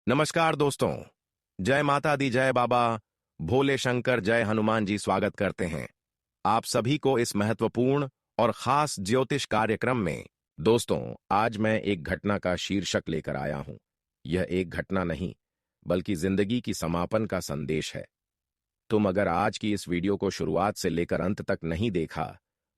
नमस्कार दोस्तों। जय माता दी, जय बाबा भोले शंकर, जय हनुमान जी। स्वागत करते हैं आप सभी को इस महत्वपूर्ण और खास ज्योतिष कार्यक्रम में। दोस्तों, आज मैं एक घटना का शीर्षक लेकर आया हूं। यह एक घटना नहीं, बल्कि जिंदगी की समापन का संदेश है। तुम अगर आज की इस वीडियो को शुरुआत से लेकर अंत तक नहीं देखा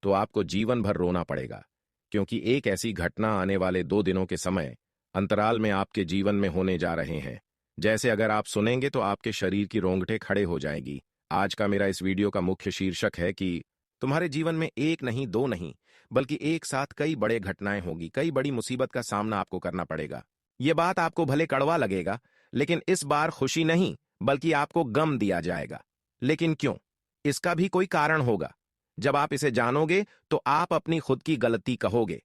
तो आपको जीवन भर रोना पड़ेगा, क्योंकि एक ऐसी घटना आने वाले 2 दिनों के समय अंतराल में आपके जीवन में होने जा रहे हैं। जैसे अगर आप सुनेंगे तो आपके शरीर की रोंगटे खड़े हो जाएगी। आज का मेरा इस वीडियो का मुख्य शीर्षक है कि तुम्हारे जीवन में एक नहीं, दो नहीं, बल्कि एक साथ कई बड़े घटनाएं होगी, कई बड़ी मुसीबत का सामना आपको करना पड़ेगा। ये बात आपको भले कड़वा लगेगा, लेकिन इस बार खुशी नहीं बल्कि आपको गम दिया जाएगा। लेकिन क्यों? इसका भी कोई कारण होगा। जब आप इसे जानोगे तो आप अपनी खुद की गलती कहोगे।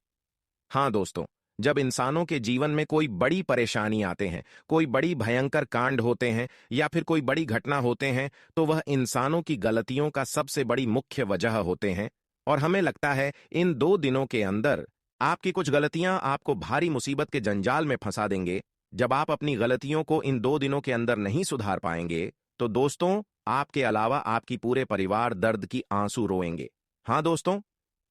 हां दोस्तों, जब इंसानों के जीवन में कोई बड़ी परेशानी आते हैं, कोई बड़ी भयंकर कांड होते हैं या फिर कोई बड़ी घटना होते हैं, तो वह इंसानों की गलतियों का सबसे बड़ी मुख्य वजह होते हैं। और हमें लगता है इन 2 दिनों के अंदर आपकी कुछ गलतियां आपको भारी मुसीबत के जंजाल में फंसा देंगे। जब आप अपनी गलतियों को इन 2 दिनों के अंदर नहीं सुधार पाएंगे तो दोस्तों, आपके अलावा आपकी पूरे परिवार दर्द की आंसू रोएंगे। हां दोस्तों,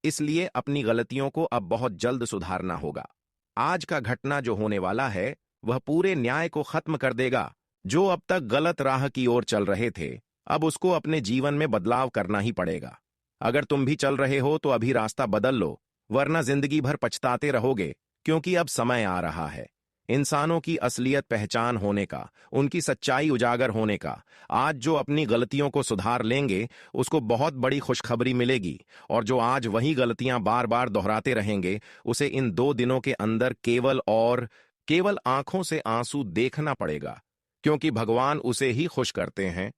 इसलिए अपनी गलतियों को अब बहुत जल्द सुधारना होगा। आज का घटना जो होने वाला है वह पूरे न्याय को खत्म कर देगा। जो अब तक गलत राह की ओर चल रहे थे, अब उसको अपने जीवन में बदलाव करना ही पड़ेगा। अगर तुम भी चल रहे हो तो अभी रास्ता बदल लो, वरना जिंदगी भर पछताते रहोगे। क्योंकि अब समय आ रहा है इंसानों की असलियत पहचान होने का, उनकी सच्चाई उजागर होने का। आज जो अपनी गलतियों को सुधार लेंगे उसको बहुत बड़ी खुशखबरी मिलेगी, और जो आज वही गलतियां बार बार दोहराते रहेंगे उसे इन 2 दिनों के अंदर केवल आंखों से आंसू देखना पड़ेगा। क्योंकि भगवान उसे ही खुश करते हैं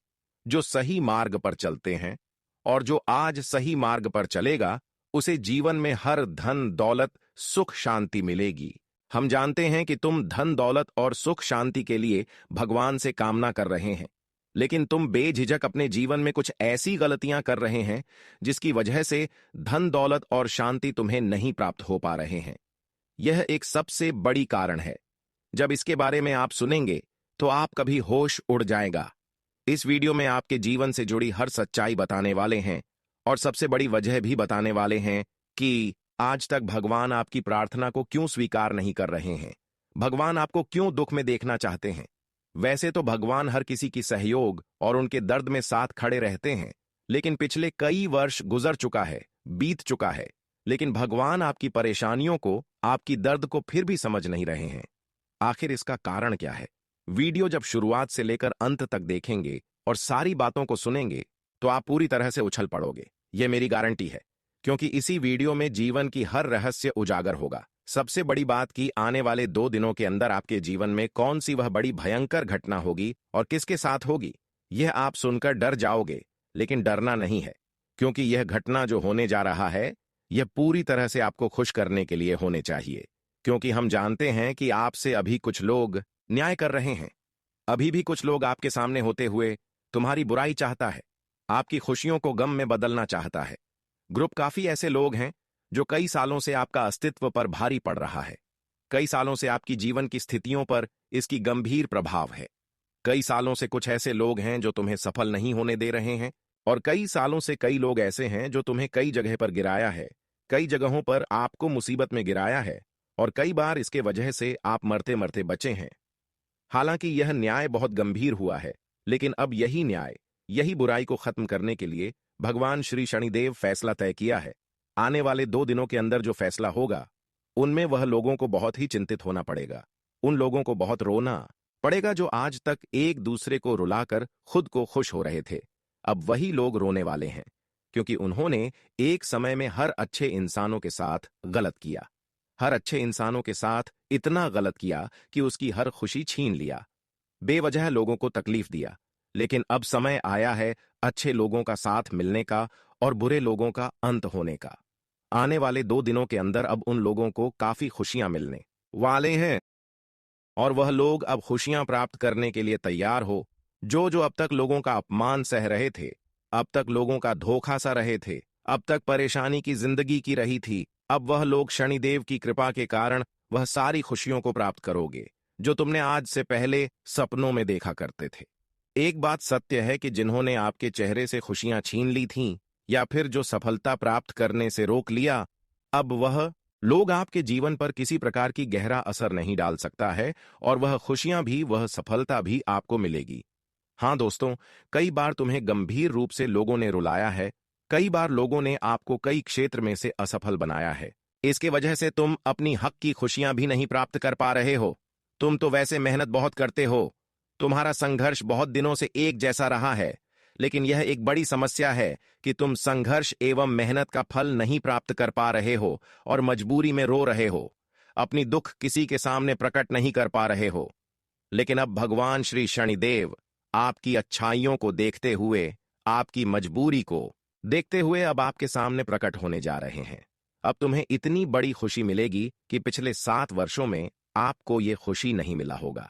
जो सही मार्ग पर चलते हैं, और जो आज सही मार्ग पर चलेगा उसे जीवन में हर धन दौलत सुख शांति मिलेगी। हम जानते हैं कि तुम धन दौलत और सुख शांति के लिए भगवान से कामना कर रहे हैं, लेकिन तुम बेझिझक अपने जीवन में कुछ ऐसी गलतियां कर रहे हैं जिसकी वजह से धन दौलत और शांति तुम्हें नहीं प्राप्त हो पा रहे हैं। यह एक सबसे बड़ी कारण है। जब इसके बारे में आप सुनेंगे तो आप कभी होश उड़ जाएगा। इस वीडियो में आपके जीवन से जुड़ी हर सच्चाई बताने वाले हैं, और सबसे बड़ी वजह भी बताने वाले हैं कि आज तक भगवान आपकी प्रार्थना को क्यों स्वीकार नहीं कर रहे हैं, भगवान आपको क्यों दुख में देखना चाहते हैं। वैसे तो भगवान हर किसी की सहयोग और उनके दर्द में साथ खड़े रहते हैं, लेकिन पिछले कई वर्ष गुजर चुका है, बीत चुका है, लेकिन भगवान आपकी परेशानियों को, आपकी दर्द को फिर भी समझ नहीं रहे हैं। आखिर इसका कारण क्या है? वीडियो जब शुरुआत से लेकर अंत तक देखेंगे और सारी बातों को सुनेंगे तो आप पूरी तरह से उछल पड़ोगे, यह मेरी गारंटी है। क्योंकि इसी वीडियो में जीवन की हर रहस्य उजागर होगा। सबसे बड़ी बात कि आने वाले 2 दिनों के अंदर आपके जीवन में कौन सी वह बड़ी भयंकर घटना होगी और किसके साथ होगी, यह आप सुनकर डर जाओगे। लेकिन डरना नहीं है, क्योंकि यह घटना जो होने जा रहा है यह पूरी तरह से आपको खुश करने के लिए होने चाहिए। क्योंकि हम जानते हैं कि आपसे अभी कुछ लोग न्याय कर रहे हैं। अभी भी कुछ लोग आपके सामने होते हुए तुम्हारी बुराई चाहता है, आपकी खुशियों को गम में बदलना चाहता है। ग्रुप काफी ऐसे लोग हैं जो कई सालों से आपका अस्तित्व पर भारी पड़ रहा है। कई सालों से आपकी जीवन की स्थितियों पर इसकी गंभीर प्रभाव है। कई सालों से कुछ ऐसे लोग हैं जो तुम्हें सफल नहीं होने दे रहे हैं, और कई सालों से कई लोग ऐसे हैं जो तुम्हें कई जगह पर गिराया है, कई जगहों पर आपको मुसीबत में गिराया है, और कई बार इसके वजह से आप मरते मरते बचे हैं। हालांकि यह न्याय बहुत गंभीर हुआ है, लेकिन अब यही न्याय, यही बुराई को खत्म करने के लिए भगवान श्री शनिदेव फैसला तय किया है। आने वाले 2 दिनों के अंदर जो फैसला होगा उनमें वह लोगों को बहुत ही चिंतित होना पड़ेगा। उन लोगों को बहुत रोना पड़ेगा जो आज तक एक दूसरे को रुलाकर खुद को खुश हो रहे थे। अब वही लोग रोने वाले हैं, क्योंकि उन्होंने एक समय में हर अच्छे इंसानों के साथ गलत किया। हर अच्छे इंसानों के साथ इतना गलत किया कि उसकी हर खुशी छीन लिया, बेवजह लोगों को तकलीफ दिया। लेकिन अब समय आया है अच्छे लोगों का साथ मिलने का और बुरे लोगों का अंत होने का। आने वाले 2 दिनों के अंदर अब उन लोगों को काफी खुशियां मिलने वाले हैं, और वह लोग अब खुशियां प्राप्त करने के लिए तैयार हो। जो जो अब तक लोगों का अपमान सह रहे थे, अब तक लोगों का धोखा सा रहे थे, अब तक परेशानी की जिंदगी की रही थी, अब वह लोग शनिदेव की कृपा के कारण वह सारी खुशियों को प्राप्त करोगे। जो तुमने आज से पहले सपनों में देखा करते थे। एक बात सत्य है कि जिन्होंने आपके चेहरे से खुशियां छीन ली थीं या फिर जो सफलता प्राप्त करने से रोक लिया, अब वह लोग आपके जीवन पर किसी प्रकार की गहरा असर नहीं डाल सकता है और वह खुशियां भी, वह सफलता भी आपको मिलेगी। हाँ दोस्तों, कई बार तुम्हें गंभीर रूप से लोगों ने रुलाया है, कई बार लोगों ने आपको कई क्षेत्र में से असफल बनाया है। इसके वजह से तुम अपनी हक की खुशियां भी नहीं प्राप्त कर पा रहे हो। तुम तो वैसे मेहनत बहुत करते हो, तुम्हारा संघर्ष बहुत दिनों से एक जैसा रहा है, लेकिन यह एक बड़ी समस्या है कि तुम संघर्ष एवं मेहनत का फल नहीं प्राप्त कर पा रहे हो और मजबूरी में रो रहे हो, अपनी दुख किसी के सामने प्रकट नहीं कर पा रहे हो। लेकिन अब भगवान श्री शनिदेव आपकी अच्छाइयों को देखते हुए, आपकी मजबूरी को देखते हुए अब आपके सामने प्रकट होने जा रहे हैं। अब तुम्हें इतनी बड़ी खुशी मिलेगी कि पिछले 7 वर्षों में आपको ये खुशी नहीं मिला होगा।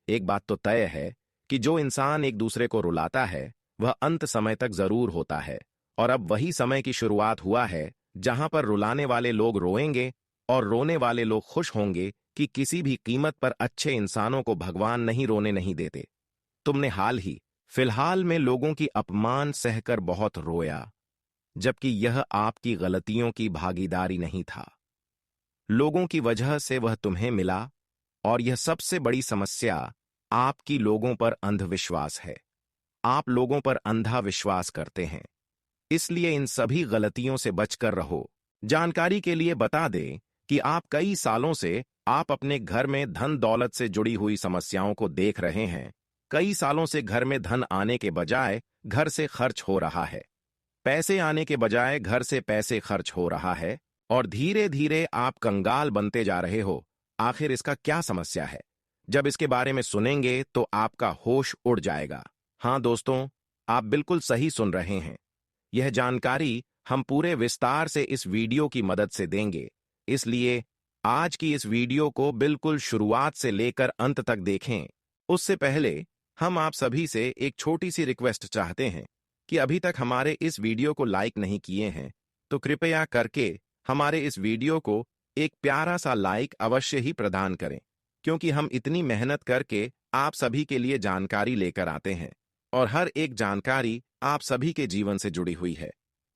एक बात तो तय है कि जो इंसान एक दूसरे को रुलाता है वह अंत समय तक जरूर होता है, और अब वही समय की शुरुआत हुआ है जहां पर रुलाने वाले लोग रोएंगे और रोने वाले लोग खुश होंगे कि किसी भी कीमत पर अच्छे इंसानों को भगवान नहीं रोने नहीं देते। तुमने फिलहाल में लोगों की अपमान सहकर बहुत रोया, जबकि यह आपकी गलतियों की भागीदारी नहीं था। लोगों की वजह से वह तुम्हें मिला, और यह सबसे बड़ी समस्या आपकी लोगों पर अंधविश्वास है। आप लोगों पर अंधा विश्वास करते हैं, इसलिए इन सभी गलतियों से बचकर रहो। जानकारी के लिए बता दें कि आप कई सालों से आप अपने घर में धन दौलत से जुड़ी हुई समस्याओं को देख रहे हैं। कई सालों से घर में धन आने के बजाय घर से खर्च हो रहा है, पैसे आने के बजाय घर से पैसे खर्च हो रहा है, और धीरे धीरे आप कंगाल बनते जा रहे हो। आखिर इसका क्या समस्या है? जब इसके बारे में सुनेंगे तो आपका होश उड़ जाएगा। हाँ दोस्तों, आप बिल्कुल सही सुन रहे हैं। यह जानकारी हम पूरे विस्तार से इस वीडियो की मदद से देंगे, इसलिए आज की इस वीडियो को बिल्कुल शुरुआत से लेकर अंत तक देखें। उससे पहले हम आप सभी से एक छोटी सी रिक्वेस्ट चाहते हैं कि अभी तक हमारे इस वीडियो को लाइक नहीं किए हैं तो कृपया करके हमारे इस वीडियो को एक प्यारा सा लाइक अवश्य ही प्रदान करें, क्योंकि हम इतनी मेहनत करके आप सभी के लिए जानकारी लेकर आते हैं और हर एक जानकारी आप सभी के जीवन से जुड़ी हुई है।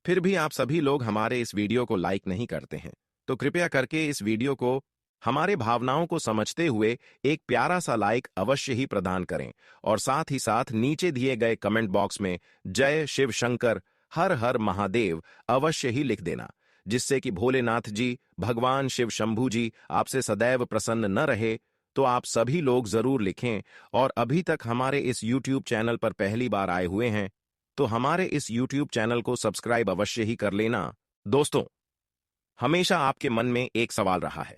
फिर भी आप सभी लोग हमारे इस वीडियो को लाइक नहीं करते हैं, तो कृपया करके इस वीडियो को हमारे भावनाओं को समझते हुए एक प्यारा सा लाइक अवश्य ही प्रदान करें, और साथ ही साथ नीचे दिए गए कमेंट बॉक्स में जय शिव शंकर, हर हर महादेव अवश्य ही लिख देना, जिससे कि भोलेनाथ जी, भगवान शिव शंभू जी आपसे सदैव प्रसन्न न रहे। तो आप सभी लोग जरूर लिखें, और अभी तक हमारे इस YouTube चैनल पर पहली बार आए हुए हैं तो हमारे इस YouTube चैनल को सब्सक्राइब अवश्य ही कर लेना। दोस्तों, हमेशा आपके मन में एक सवाल रहा है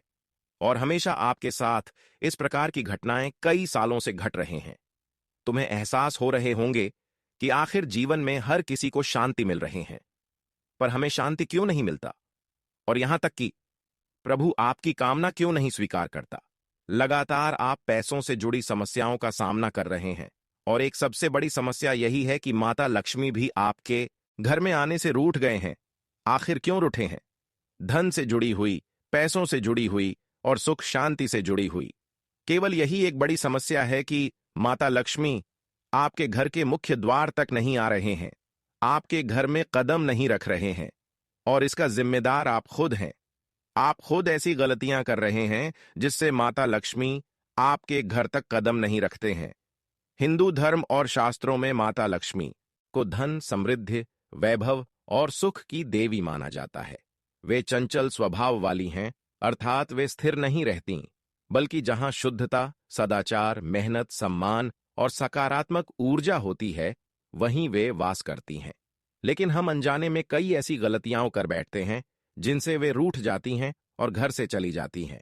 और हमेशा आपके साथ इस प्रकार की घटनाएं कई सालों से घट रहे हैं। तुम्हें एहसास हो रहे होंगे कि आखिर जीवन में हर किसी को शांति मिल रही है, पर हमें शांति क्यों नहीं मिलता, और यहां तक कि प्रभु आपकी कामना क्यों नहीं स्वीकार करता। लगातार आप पैसों से जुड़ी समस्याओं का सामना कर रहे हैं, और एक सबसे बड़ी समस्या यही है कि माता लक्ष्मी भी आपके घर में आने से रूठ गए हैं। आखिर क्यों रूठे हैं? धन से जुड़ी हुई, पैसों से जुड़ी हुई और सुख शांति से जुड़ी हुई केवल यही एक बड़ी समस्या है कि माता लक्ष्मी आपके घर के मुख्य द्वार तक नहीं आ रहे हैं, आपके घर में कदम नहीं रख रहे हैं, और इसका जिम्मेदार आप खुद हैं। आप खुद ऐसी गलतियां कर रहे हैं जिससे माता लक्ष्मी आपके घर तक कदम नहीं रखते हैं। हिंदू धर्म और शास्त्रों में माता लक्ष्मी को धन, समृद्धि, वैभव और सुख की देवी माना जाता है। वे चंचल स्वभाव वाली हैं, अर्थात वे स्थिर नहीं रहती, बल्कि जहां शुद्धता, सदाचार, मेहनत, सम्मान और सकारात्मक ऊर्जा होती है वहीं वे वास करती हैं। लेकिन हम अनजाने में कई ऐसी गलतियां कर बैठते हैं जिनसे वे रूठ जाती हैं और घर से चली जाती हैं।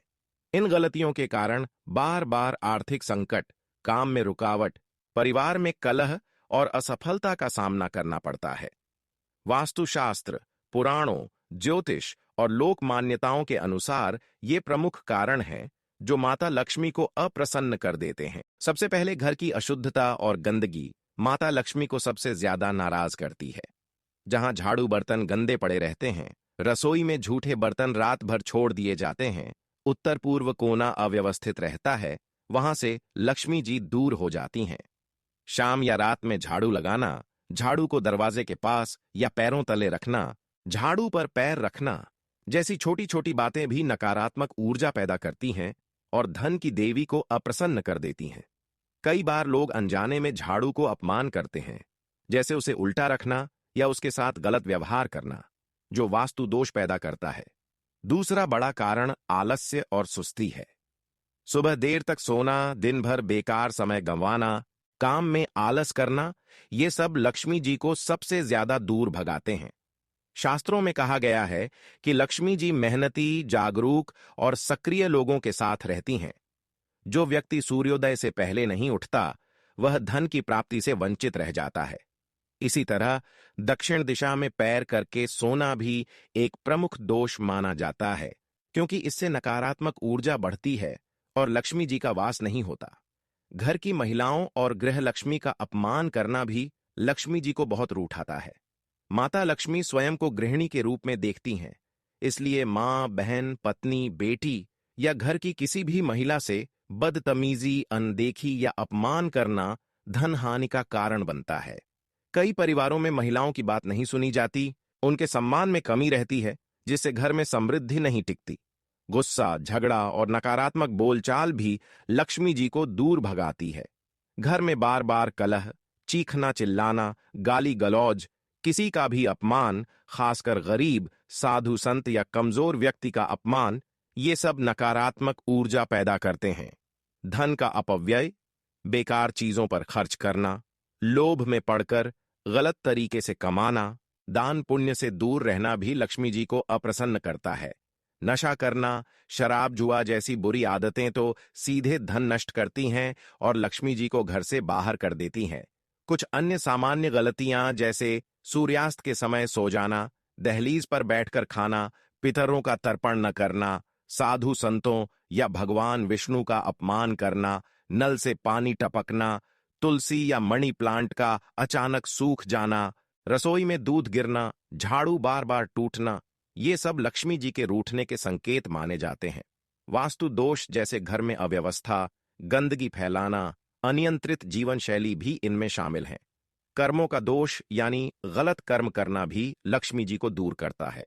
इन गलतियों के कारण बार बार आर्थिक संकट, काम में रुकावट, परिवार में कलह और असफलता का सामना करना पड़ता है। वास्तुशास्त्र, पुराणों, ज्योतिष और लोक मान्यताओं के अनुसार ये प्रमुख कारण हैं जो माता लक्ष्मी को अप्रसन्न कर देते हैं। सबसे पहले घर की अशुद्धता और गंदगी माता लक्ष्मी को सबसे ज्यादा नाराज करती है। जहां झाड़ू बर्तन गंदे पड़े रहते हैं, रसोई में झूठे बर्तन रात भर छोड़ दिए जाते हैं, उत्तर पूर्व कोना अव्यवस्थित रहता है, वहां से लक्ष्मी जी दूर हो जाती हैं। शाम या रात में झाड़ू लगाना, झाड़ू को दरवाजे के पास या पैरों तले रखना, झाड़ू पर पैर रखना जैसी छोटी छोटी बातें भी नकारात्मक ऊर्जा पैदा करती हैं और धन की देवी को अप्रसन्न कर देती हैं। कई बार लोग अनजाने में झाड़ू को अपमान करते हैं, जैसे उसे उल्टा रखना या उसके साथ गलत व्यवहार करना, जो वास्तु दोष पैदा करता है। दूसरा बड़ा कारण आलस्य और सुस्ती है। सुबह देर तक सोना, दिन भर बेकार समय गंवाना, काम में आलस करना, ये सब लक्ष्मी जी को सबसे ज्यादा दूर भगाते हैं। शास्त्रों में कहा गया है कि लक्ष्मी जी मेहनती, जागरूक और सक्रिय लोगों के साथ रहती हैं। जो व्यक्ति सूर्योदय से पहले नहीं उठता, वह धन की प्राप्ति से वंचित रह जाता है। इसी तरह दक्षिण दिशा में पैर करके सोना भी एक प्रमुख दोष माना जाता है, क्योंकि इससे नकारात्मक ऊर्जा बढ़ती है और लक्ष्मी जी का वास नहीं होता। घर की महिलाओं और गृह लक्ष्मी का अपमान करना भी लक्ष्मी जी को बहुत रूठाता है। माता लक्ष्मी स्वयं को गृहिणी के रूप में देखती हैं, इसलिए मां, बहन, पत्नी, बेटी या घर की किसी भी महिला से बदतमीजी, अनदेखी या अपमान करना धन हानि का कारण बनता है। कई परिवारों में महिलाओं की बात नहीं सुनी जाती, उनके सम्मान में कमी रहती है, जिससे घर में समृद्धि नहीं टिकती। गुस्सा, झगड़ा और नकारात्मक बोलचाल भी लक्ष्मी जी को दूर भगाती है। घर में बार बार कलह, चीखना, चिल्लाना, गाली गलौज, किसी का भी अपमान, खासकर गरीब, साधु संत या कमजोर व्यक्ति का अपमान, ये सब नकारात्मक ऊर्जा पैदा करते हैं। धन का अपव्यय, बेकार चीजों पर खर्च करना, लोभ में पड़कर गलत तरीके से कमाना, दान पुण्य से दूर रहना भी लक्ष्मी जी को अप्रसन्न करता है। नशा करना, शराब, जुआ जैसी बुरी आदतें तो सीधे धन नष्ट करती हैं और लक्ष्मी जी को घर से बाहर कर देती हैं। कुछ अन्य सामान्य गलतियां, जैसे सूर्यास्त के समय सो जाना, दहलीज पर बैठकर खाना, पितरों का तर्पण न करना, साधु संतों या भगवान विष्णु का अपमान करना, नल से पानी टपकना, तुलसी या मनी प्लांट का अचानक सूख जाना, रसोई में दूध गिरना, झाड़ू बार बार टूटना, ये सब लक्ष्मी जी के रूठने के संकेत माने जाते हैं। वास्तु दोष जैसे घर में अव्यवस्था, गंदगी फैलाना, अनियंत्रित जीवन शैली भी इनमें शामिल हैं। कर्मों का दोष यानी गलत कर्म करना भी लक्ष्मी जी को दूर करता है।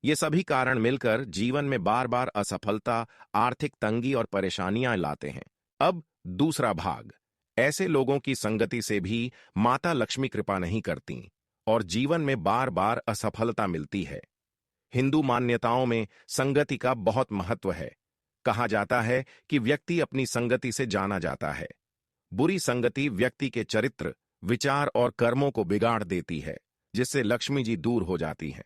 ये सभी कारण मिलकर जीवन में बार बार असफलता, आर्थिक तंगी और परेशानियां लाते हैं। अब दूसरा भाग, ऐसे लोगों की संगति से भी माता लक्ष्मी कृपा नहीं करती और जीवन में बार बार असफलता मिलती है। हिंदू मान्यताओं में संगति का बहुत महत्व है। कहा जाता है कि व्यक्ति अपनी संगति से जाना जाता है। बुरी संगति व्यक्ति के चरित्र, विचार और कर्मों को बिगाड़ देती है, जिससे लक्ष्मी जी दूर हो जाती हैं।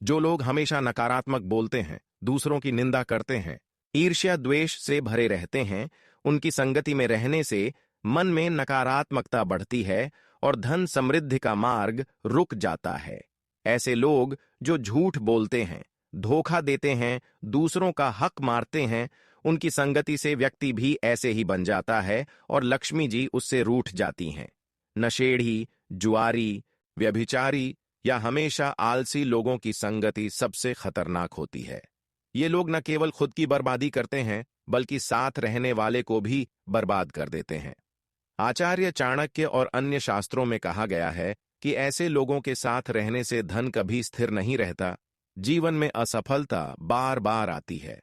जो लोग हमेशा नकारात्मक बोलते हैं, दूसरों की निंदा करते हैं, ईर्ष्या द्वेष से भरे रहते हैं, उनकी संगति में रहने से मन में नकारात्मकता बढ़ती है और धन समृद्धि का मार्ग रुक जाता है। ऐसे लोग जो झूठ बोलते हैं, धोखा देते हैं, दूसरों का हक मारते हैं, उनकी संगति से व्यक्ति भी ऐसे ही बन जाता है और लक्ष्मी जी उससे रूठ जाती हैं। नशेड़ी, जुआरी, व्यभिचारी या हमेशा आलसी लोगों की संगति सबसे खतरनाक होती है। ये लोग न केवल खुद की बर्बादी करते हैं, बल्कि साथ रहने वाले को भी बर्बाद कर देते हैं। आचार्य चाणक्य और अन्य शास्त्रों में कहा गया है कि ऐसे लोगों के साथ रहने से धन कभी स्थिर नहीं रहता, जीवन में असफलता बार बार आती है।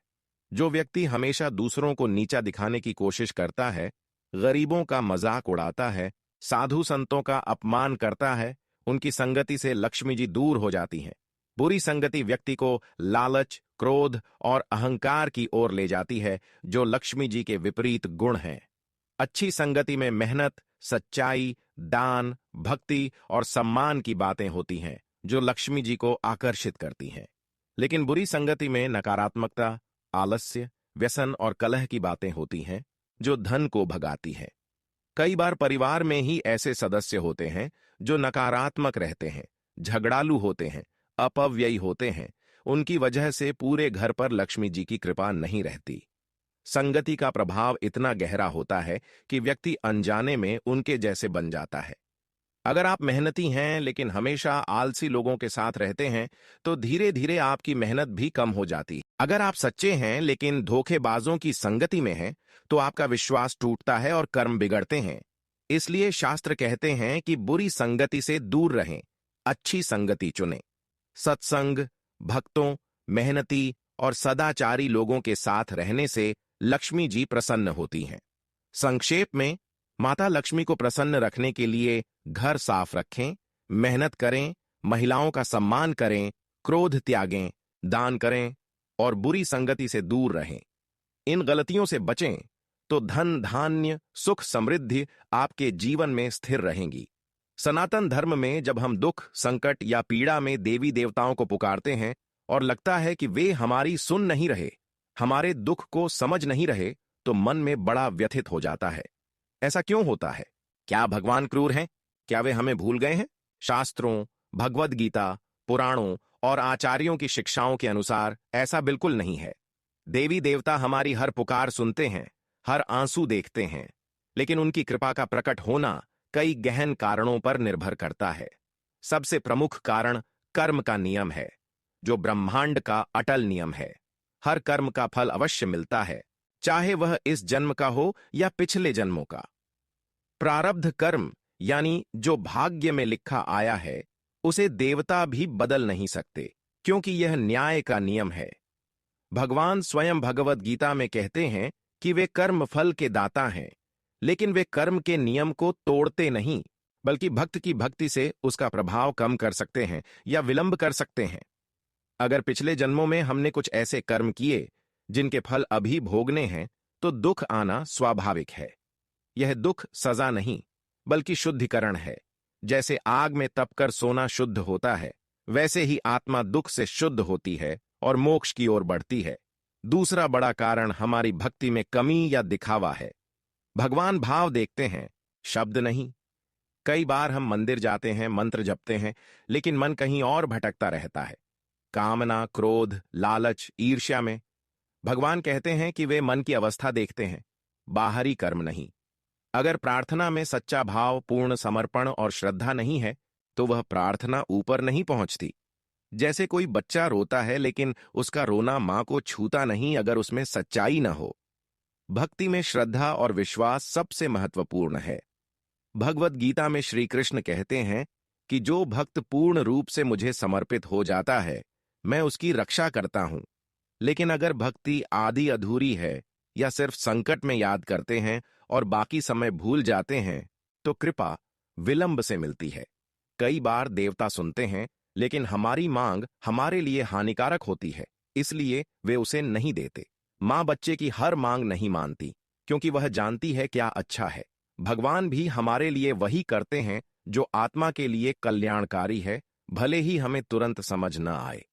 जो व्यक्ति हमेशा दूसरों को नीचा दिखाने की कोशिश करता है, गरीबों का मजाक उड़ाता है, साधु संतों का अपमान करता है, उनकी संगति से लक्ष्मी जी दूर हो जाती हैं। बुरी संगति व्यक्ति को लालच, क्रोध और अहंकार की ओर ले जाती है, जो लक्ष्मी जी के विपरीत गुण हैं। अच्छी संगति में मेहनत, सच्चाई, दान, भक्ति और सम्मान की बातें होती हैं, जो लक्ष्मी जी को आकर्षित करती हैं। लेकिन बुरी संगति में नकारात्मकता, आलस्य, व्यसन और कलह की बातें होती हैं, जो धन को भगाती हैं। कई बार परिवार में ही ऐसे सदस्य होते हैं जो नकारात्मक रहते हैं, झगड़ालू होते हैं, अपव्ययी होते हैं। उनकी वजह से पूरे घर पर लक्ष्मी जी की कृपा नहीं रहती। संगति का प्रभाव इतना गहरा होता है कि व्यक्ति अनजाने में उनके जैसे बन जाता है। अगर आप मेहनती हैं लेकिन हमेशा आलसी लोगों के साथ रहते हैं तो धीरे धीरे आपकी मेहनत भी कम हो जाती है। अगर आप सच्चे हैं लेकिन धोखेबाजों की संगति में हैं तो आपका विश्वास टूटता है और कर्म बिगड़ते हैं। इसलिए शास्त्र कहते हैं कि बुरी संगति से दूर रहें, अच्छी संगति चुनें। सत्संग, भक्तों, मेहनती और सदाचारी लोगों के साथ रहने से लक्ष्मी जी प्रसन्न होती हैं। संक्षेप में, माता लक्ष्मी को प्रसन्न रखने के लिए घर साफ रखें, मेहनत करें, महिलाओं का सम्मान करें, क्रोध त्यागें, दान करें और बुरी संगति से दूर रहें। इन गलतियों से बचें तो धन, धान्य, सुख, समृद्धि आपके जीवन में स्थिर रहेंगी। सनातन धर्म में जब हम दुख, संकट या पीड़ा में देवी देवताओं को पुकारते हैं और लगता है कि वे हमारी सुन नहीं रहे, हमारे दुख को समझ नहीं रहे, तो मन में बड़ा व्यथित हो जाता है। ऐसा क्यों होता है? क्या भगवान क्रूर हैं? क्या वे हमें भूल गए हैं? शास्त्रों, भगवद गीता, पुराणों और आचार्यों की शिक्षाओं के अनुसार ऐसा बिल्कुल नहीं है। देवी देवता हमारी हर पुकार सुनते हैं, हर आंसू देखते हैं, लेकिन उनकी कृपा का प्रकट होना कई गहन कारणों पर निर्भर करता है। सबसे प्रमुख कारण कर्म का नियम है, जो ब्रह्मांड का अटल नियम है। हर कर्म का फल अवश्य मिलता है, चाहे वह इस जन्म का हो या पिछले जन्मों का। प्रारब्ध कर्म यानी जो भाग्य में लिखा आया है, उसे देवता भी बदल नहीं सकते, क्योंकि यह न्याय का नियम है। भगवान स्वयं भगवद गीता में कहते हैं कि वे कर्म फल के दाता हैं, लेकिन वे कर्म के नियम को तोड़ते नहीं, बल्कि भक्त की भक्ति से उसका प्रभाव कम कर सकते हैं या विलंब कर सकते हैं। अगर पिछले जन्मों में हमने कुछ ऐसे कर्म किए जिनके फल अभी भोगने हैं, तो दुख आना स्वाभाविक है। यह दुख सजा नहीं, बल्कि शुद्धिकरण है। जैसे आग में तपकर सोना शुद्ध होता है, वैसे ही आत्मा दुख से शुद्ध होती है और मोक्ष की ओर बढ़ती है। दूसरा बड़ा कारण हमारी भक्ति में कमी या दिखावा है। भगवान भाव देखते हैं, शब्द नहीं। कई बार हम मंदिर जाते हैं, मंत्र जपते हैं, लेकिन मन कहीं और भटकता रहता है, कामना, क्रोध, लालच, ईर्ष्या में। भगवान कहते हैं कि वे मन की अवस्था देखते हैं, बाहरी कर्म नहीं। अगर प्रार्थना में सच्चा भाव, पूर्ण समर्पण और श्रद्धा नहीं है, तो वह प्रार्थना ऊपर नहीं पहुंचती। जैसे कोई बच्चा रोता है लेकिन उसका रोना मां को छूता नहीं अगर उसमें सच्चाई न हो। भक्ति में श्रद्धा और विश्वास सबसे महत्वपूर्ण है। भगवद गीता में श्री कृष्ण कहते हैं कि जो भक्त पूर्ण रूप से मुझे समर्पित हो जाता है, मैं उसकी रक्षा करता हूं। लेकिन अगर भक्ति आधी अधूरी है या सिर्फ संकट में याद करते हैं और बाकी समय भूल जाते हैं, तो कृपा विलंब से मिलती है। कई बार देवता सुनते हैं, लेकिन हमारी मांग हमारे लिए हानिकारक होती है, इसलिए वे उसे नहीं देते। मां बच्चे की हर मांग नहीं मानती, क्योंकि वह जानती है क्या अच्छा है। भगवान भी हमारे लिए वही करते हैं जो आत्मा के लिए कल्याणकारी है, भले ही हमें तुरंत समझ न आए।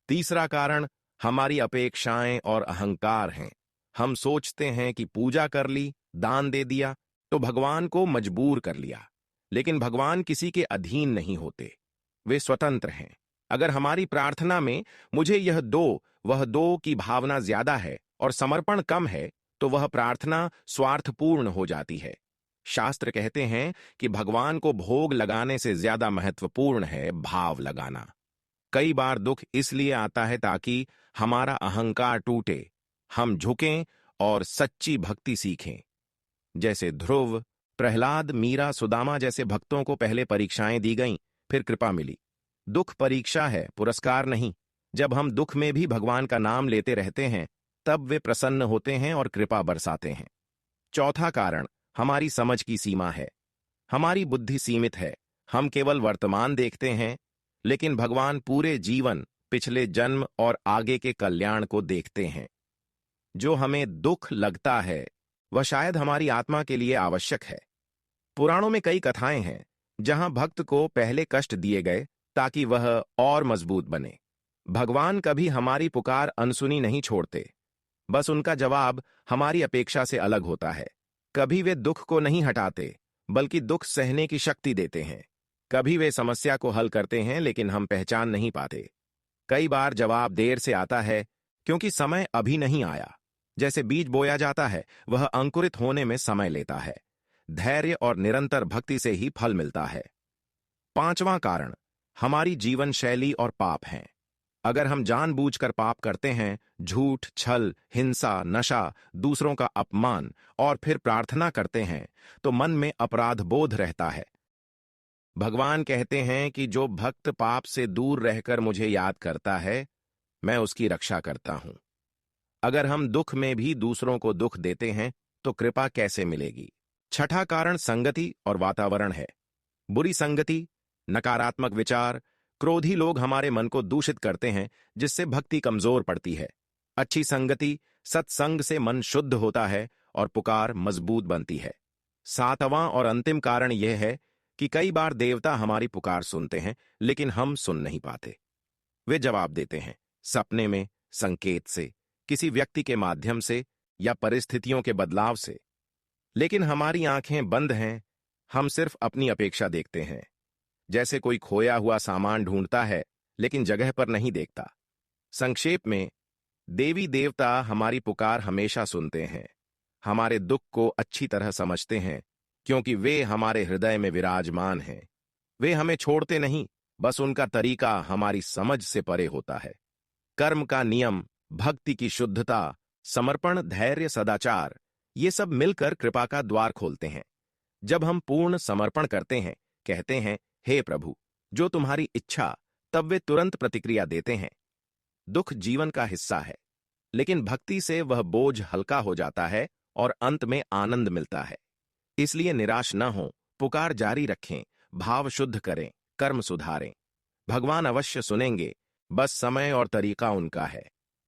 तीसरा कारण हमारी अपेक्षाएं और अहंकार हैं। हम सोचते हैं कि पूजा कर ली, दान दे दिया, तो भगवान को मजबूर कर लिया। लेकिन भगवान किसी के अधीन नहीं होते, वे स्वतंत्र हैं। अगर हमारी प्रार्थना में मुझे यह दो, वह दो की भावना ज्यादा है और समर्पण कम है, तो वह प्रार्थना स्वार्थपूर्ण हो जाती है। शास्त्र कहते हैं कि भगवान को भोग लगाने से ज्यादा महत्वपूर्ण है भाव लगाना। कई बार दुख इसलिए आता है ताकि हमारा अहंकार टूटे, हम झुकें और सच्ची भक्ति सीखें। जैसे ध्रुव, प्रहलाद, मीरा, सुदामा जैसे भक्तों को पहले परीक्षाएं दी गईं, फिर कृपा मिली। दुख परीक्षा है, पुरस्कार नहीं। जब हम दुख में भी भगवान का नाम लेते रहते हैं, तब वे प्रसन्न होते हैं और कृपा बरसाते हैं। चौथा कारण हमारी समझ की सीमा है। हमारी बुद्धि सीमित है, हम केवल वर्तमान देखते हैं, लेकिन भगवान पूरे जीवन, पिछले जन्म और आगे के कल्याण को देखते हैं। जो हमें दुख लगता है, वह शायद हमारी आत्मा के लिए आवश्यक है। पुराणों में कई कथाएं हैं जहां भक्त को पहले कष्ट दिए गए ताकि वह और मजबूत बने। भगवान कभी हमारी पुकार अनसुनी नहीं छोड़ते, बस उनका जवाब हमारी अपेक्षा से अलग होता है। कभी वे दुख को नहीं हटाते, बल्कि दुख सहने की शक्ति देते हैं। कभी वे समस्या को हल करते हैं, लेकिन हम पहचान नहीं पाते। कई बार जवाब देर से आता है, क्योंकि समय अभी नहीं आया। जैसे बीज बोया जाता है, वह अंकुरित होने में समय लेता है। धैर्य और निरंतर भक्ति से ही फल मिलता है। पांचवां कारण हमारी जीवन शैली और पाप हैं। अगर हम जानबूझकर पाप करते हैं, झूठ, छल, हिंसा, नशा, दूसरों का अपमान और फिर प्रार्थना करते हैं, तो मन में अपराध बोध रहता है। भगवान कहते हैं कि जो भक्त पाप से दूर रहकर मुझे याद करता है, मैं उसकी रक्षा करता हूं। अगर हम दुख में भी दूसरों को दुख देते हैं, तो कृपा कैसे मिलेगी? छठा कारण संगति और वातावरण है। बुरी संगति, नकारात्मक विचार, क्रोधी लोग हमारे मन को दूषित करते हैं, जिससे भक्ति कमजोर पड़ती है। अच्छी संगति, सत्संग से मन शुद्ध होता है और पुकार मजबूत बनती है। सातवां और अंतिम कारण यह है कि कई बार देवता हमारी पुकार सुनते हैं, लेकिन हम सुन नहीं पाते। वे जवाब देते हैं, सपने में, संकेत से, किसी व्यक्ति के माध्यम से या परिस्थितियों के बदलाव से। लेकिन हमारी आंखें बंद हैं, हम सिर्फ अपनी अपेक्षा देखते हैं। जैसे कोई खोया हुआ सामान ढूंढता है, लेकिन जगह पर नहीं देखता। संक्षेप में, देवी देवता हमारी पुकार हमेशा सुनते हैं, हमारे दुख को अच्छी तरह समझते हैं, क्योंकि वे हमारे हृदय में विराजमान हैं। वे हमें छोड़ते नहीं, बस उनका तरीका हमारी समझ से परे होता है। कर्म का नियम, भक्ति की शुद्धता, समर्पण, धैर्य, सदाचार, ये सब मिलकर कृपा का द्वार खोलते हैं। जब हम पूर्ण समर्पण करते हैं, कहते हैं, हे प्रभु, जो तुम्हारी इच्छा, तब वे तुरंत प्रतिक्रिया देते हैं। दुख जीवन का हिस्सा है, लेकिन भक्ति से वह बोझ हल्का हो जाता है और अंत में आनंद मिलता है। इसलिए निराश न हो, पुकार जारी रखें, भाव शुद्ध करें, कर्म सुधारें। भगवान अवश्य सुनेंगे, बस समय और तरीका उनका है।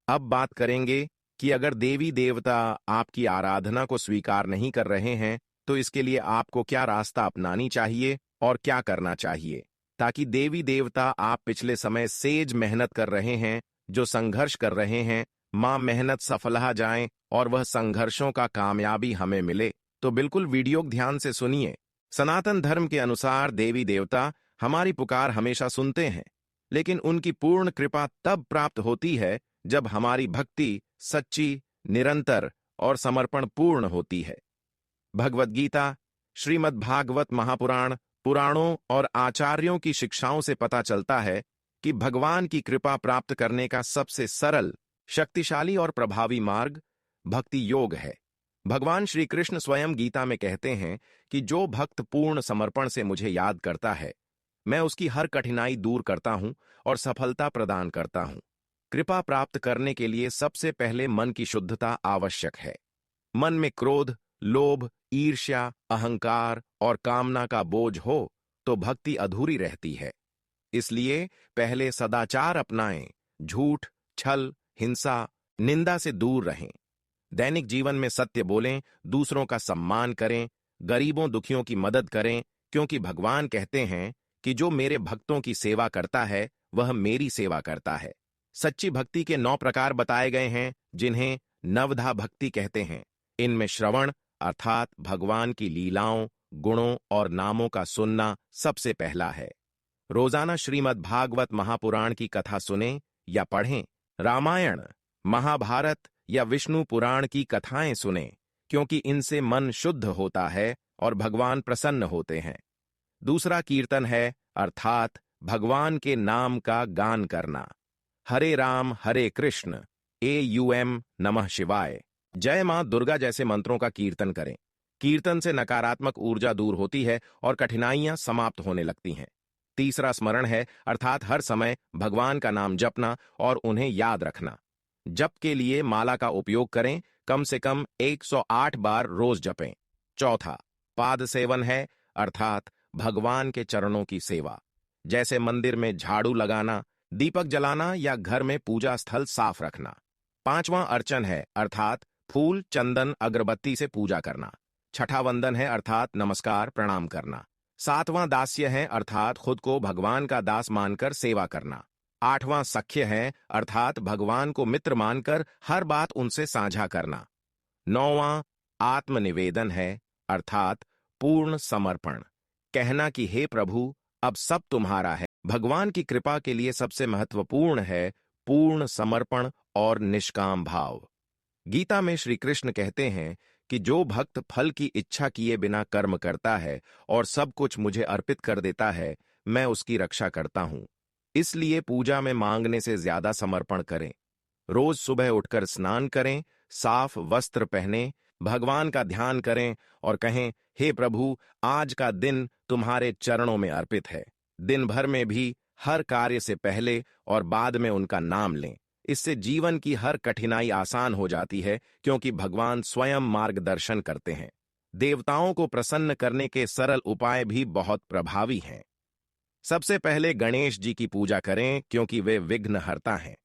अब बात करेंगे कि अगर देवी देवता आपकी आराधना को स्वीकार नहीं कर रहे हैं, तो इसके लिए आपको क्या रास्ता अपनानी चाहिए और क्या करना चाहिए, ताकि देवी देवता आप पिछले समय सेज मेहनत कर रहे हैं, जो संघर्ष कर रहे हैं, मां मेहनत सफलहा जाएं और वह संघर्षों का कामयाबी हमें मिले। तो बिल्कुल वीडियो ध्यान से सुनिए। सनातन धर्म के अनुसार देवी देवता हमारी पुकार हमेशा सुनते हैं, लेकिन उनकी पूर्ण कृपा तब प्राप्त होती है जब हमारी भक्ति सच्ची, निरंतर और समर्पण पूर्ण होती है। भगवद गीता, श्रीमद् भागवत महापुराण, पुराणों और आचार्यों की शिक्षाओं से पता चलता है कि भगवान की कृपा प्राप्त करने का सबसे सरल, शक्तिशाली और प्रभावी मार्ग भक्ति योग है। भगवान श्री कृष्ण स्वयं गीता में कहते हैं कि जो भक्त पूर्ण समर्पण से मुझे याद करता है, मैं उसकी हर कठिनाई दूर करता हूं और सफलता प्रदान करता हूं। कृपा प्राप्त करने के लिए सबसे पहले मन की शुद्धता आवश्यक है। मन में क्रोध, लोभ, ईर्ष्या, अहंकार और कामना का बोझ हो तो भक्ति अधूरी रहती है। इसलिए पहले सदाचार अपनाएं, झूठ, छल, हिंसा, निंदा से दूर रहें। दैनिक जीवन में सत्य बोलें, दूसरों का सम्मान करें, गरीबों दुखियों की मदद करें, क्योंकि भगवान कहते हैं कि जो मेरे भक्तों की सेवा करता है, वह मेरी सेवा करता है। सच्ची भक्ति के 9 प्रकार बताए गए हैं, जिन्हें नवधा भक्ति कहते हैं। इनमें श्रवण अर्थात भगवान की लीलाओं, गुणों और नामों का सुनना सबसे पहला है। रोजाना श्रीमद् भागवत महापुराण की कथा सुनें या पढ़ें। रामायण, महाभारत या विष्णु पुराण की कथाएं सुनें, क्योंकि इनसे मन शुद्ध होता है और भगवान प्रसन्न होते हैं। दूसरा कीर्तन है, अर्थात भगवान के नाम का गान करना। हरे राम हरे कृष्ण, AUM नमः शिवाय, जय मां दुर्गा जैसे मंत्रों का कीर्तन करें। कीर्तन से नकारात्मक ऊर्जा दूर होती है और कठिनाइयां समाप्त होने लगती हैं। तीसरा स्मरण है, अर्थात हर समय भगवान का नाम जपना और उन्हें याद रखना। जप के लिए माला का उपयोग करें, कम से कम 108 बार रोज जपें। चौथा पाद सेवन है, अर्थात भगवान के चरणों की सेवा, जैसे मंदिर में झाड़ू लगाना, दीपक जलाना या घर में पूजा स्थल साफ रखना। पांचवां अर्चन है, अर्थात फूल, चंदन, अगरबत्ती से पूजा करना। छठा वंदन है, अर्थात नमस्कार प्रणाम करना। सातवां दास्य है, अर्थात खुद को भगवान का दास मानकर सेवा करना। आठवां सख्य है, अर्थात भगवान को मित्र मानकर हर बात उनसे साझा करना। नौवां आत्मनिवेदन है, अर्थात पूर्ण समर्पण, कहना कि हे प्रभु, अब सब तुम्हारा है। भगवान की कृपा के लिए सबसे महत्वपूर्ण है पूर्ण समर्पण और निष्काम भाव। गीता में श्री कृष्ण कहते हैं कि जो भक्त फल की इच्छा किए बिना कर्म करता है और सब कुछ मुझे अर्पित कर देता है, मैं उसकी रक्षा करता हूं। इसलिए पूजा में मांगने से ज्यादा समर्पण करें। रोज सुबह उठकर स्नान करें, साफ वस्त्र पहनें, भगवान का ध्यान करें और कहें, हे प्रभु, आज का दिन तुम्हारे चरणों में अर्पित है। दिन भर में भी हर कार्य से पहले और बाद में उनका नाम लें। इससे जीवन की हर कठिनाई आसान हो जाती है, क्योंकि भगवान स्वयं मार्गदर्शन करते हैं। देवताओं को प्रसन्न करने के सरल उपाय भी बहुत प्रभावी हैं। सबसे पहले गणेश जी की पूजा करें, क्योंकि वे विघ्नहर्ता हैं।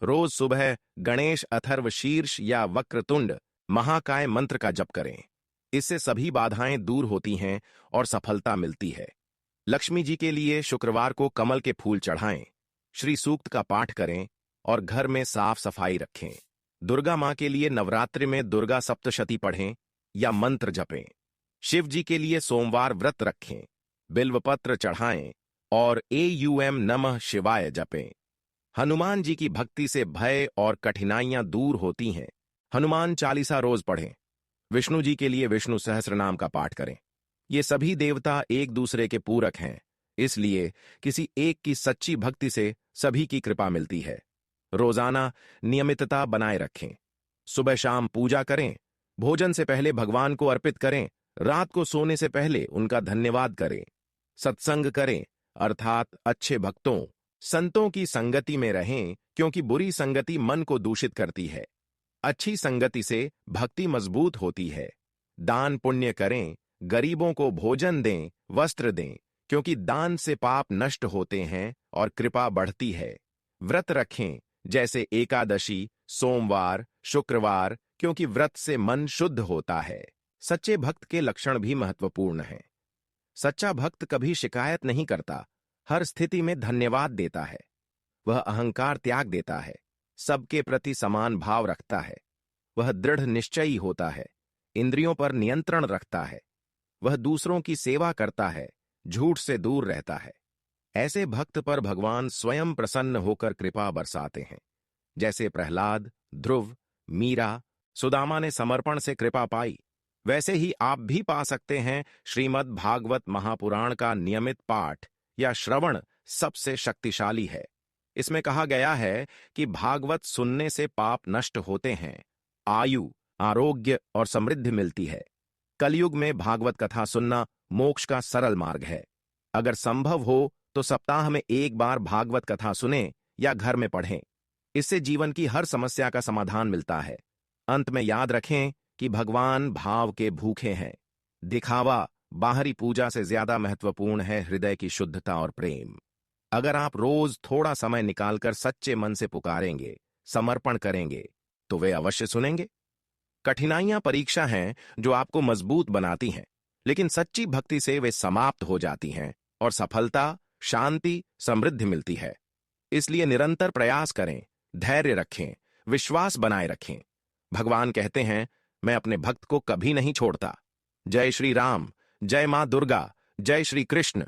रोज सुबह गणेश अथर्व शीर्ष या वक्रतुंड महाकाय मंत्र का जप करें। इससे सभी बाधाएं दूर होती हैं और सफलता मिलती है। लक्ष्मी जी के लिए शुक्रवार को कमल के फूल चढ़ाएं, श्री सूक्त का पाठ करें और घर में साफ सफाई रखें। दुर्गा मां के लिए नवरात्रि में दुर्गा सप्तशती पढ़ें या मंत्र जपें। शिव जी के लिए सोमवार व्रत रखें, बिल्वपत्र चढ़ाएं और एयूएम नमः शिवाय जपें। हनुमान जी की भक्ति से भय और कठिनाइयां दूर होती हैं। हनुमान चालीसा रोज पढ़ें। विष्णु जी के लिए विष्णु सहस्रनाम का पाठ करें। ये सभी देवता एक दूसरे के पूरक हैं, इसलिए किसी एक की सच्ची भक्ति से सभी की कृपा मिलती है। रोजाना नियमितता बनाए रखें। सुबह शाम पूजा करें, भोजन से पहले भगवान को अर्पित करें, रात को सोने से पहले उनका धन्यवाद करें। सत्संग करें, अर्थात अच्छे भक्तों, संतों की संगति में रहें, क्योंकि बुरी संगति मन को दूषित करती है। अच्छी संगति से भक्ति मजबूत होती है। दान पुण्य करें, गरीबों को भोजन दें, वस्त्र दें, क्योंकि दान से पाप नष्ट होते हैं और कृपा बढ़ती है। व्रत रखें, जैसे एकादशी, सोमवार, शुक्रवार, क्योंकि व्रत से मन शुद्ध होता है। सच्चे भक्त के लक्षण भी महत्वपूर्ण हैं। सच्चा भक्त कभी शिकायत नहीं करता, हर स्थिति में धन्यवाद देता है। वह अहंकार त्याग देता है, सबके प्रति समान भाव रखता है। वह दृढ़ निश्चयी होता है, इंद्रियों पर नियंत्रण रखता है। वह दूसरों की सेवा करता है, झूठ से दूर रहता है। ऐसे भक्त पर भगवान स्वयं प्रसन्न होकर कृपा बरसाते हैं। जैसे प्रहलाद, ध्रुव, मीरा, सुदामा ने समर्पण से कृपा पाई, वैसे ही आप भी पा सकते हैं। श्रीमद् भागवत महापुराण का नियमित पाठ या श्रवण सबसे शक्तिशाली है। इसमें कहा गया है कि भागवत सुनने से पाप नष्ट होते हैं, आयु, आरोग्य और समृद्धि मिलती है। कलयुग में भागवत कथा सुनना मोक्ष का सरल मार्ग है। अगर संभव हो तो सप्ताह में एक बार भागवत कथा सुनें या घर में पढ़ें। इससे जीवन की हर समस्या का समाधान मिलता है। अंत में याद रखें कि भगवान भाव के भूखे हैं। दिखावा, बाहरी पूजा से ज्यादा महत्वपूर्ण है हृदय की शुद्धता और प्रेम। अगर आप रोज थोड़ा समय निकालकर सच्चे मन से पुकारेंगे, समर्पण करेंगे, तो वे अवश्य सुनेंगे। कठिनाइयां परीक्षा हैं जो आपको मजबूत बनाती हैं, लेकिन सच्ची भक्ति से वे समाप्त हो जाती हैं और सफलता, शांति, समृद्धि मिलती है। इसलिए निरंतर प्रयास करें, धैर्य रखें, विश्वास बनाए रखें। भगवान कहते हैं, मैं अपने भक्त को कभी नहीं छोड़ता। जय श्री राम, जय मां दुर्गा, जय श्री कृष्ण।